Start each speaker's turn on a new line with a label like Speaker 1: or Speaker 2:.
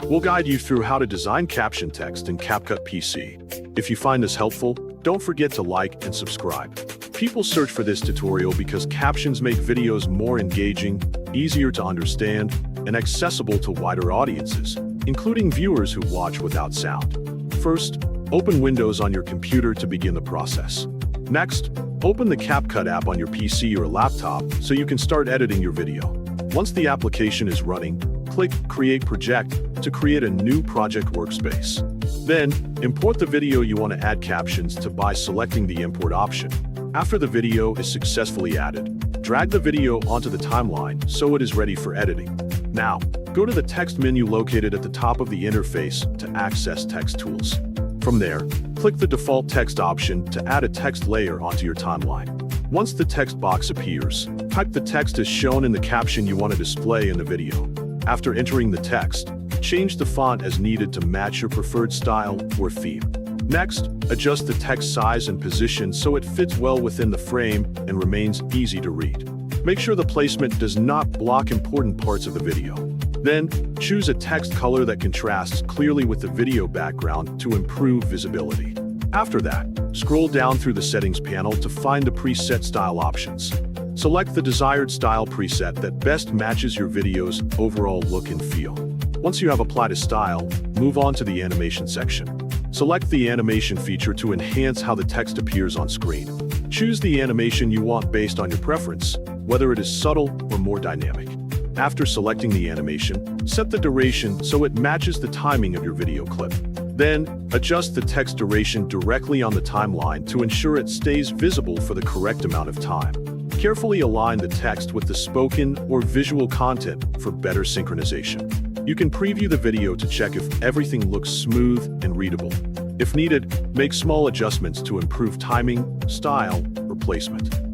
Speaker 1: We'll guide you through how to design caption text in CapCut PC. If you find this helpful, don't forget to like and subscribe. People search for this tutorial because captions make videos more engaging, easier to understand, and accessible to wider audiences, including viewers who watch without sound. First, open Windows on your computer to begin the process. Next, open the CapCut app on your PC or laptop so you can start editing your video. Once the application is running, click Create Project to create a new project workspace. Then, import the video you want to add captions to by selecting the Import option. After the video is successfully added, drag the video onto the timeline so it is ready for editing. Now, go to the text menu located at the top of the interface to access text tools. From there, click the default text option to add a text layer onto your timeline. Once the text box appears, type the text as shown in the caption you want to display in the video. After entering the text, change the font as needed to match your preferred style or theme. Next, adjust the text size and position so it fits well within the frame and remains easy to read. Make sure the placement does not block important parts of the video. Then, choose a text color that contrasts clearly with the video background to improve visibility. After that, scroll down through the settings panel to find the preset style options. Select the desired style preset that best matches your video's overall look and feel. Once you have applied a style, move on to the animation section. Select the animation feature to enhance how the text appears on screen. Choose the animation you want based on your preference, whether it is subtle or more dynamic. After selecting the animation, set the duration so it matches the timing of your video clip. Then, adjust the text duration directly on the timeline to ensure it stays visible for the correct amount of time. Carefully align the text with the spoken or visual content for better synchronization. You can preview the video to check if everything looks smooth and readable. If needed, make small adjustments to improve timing, style, or placement.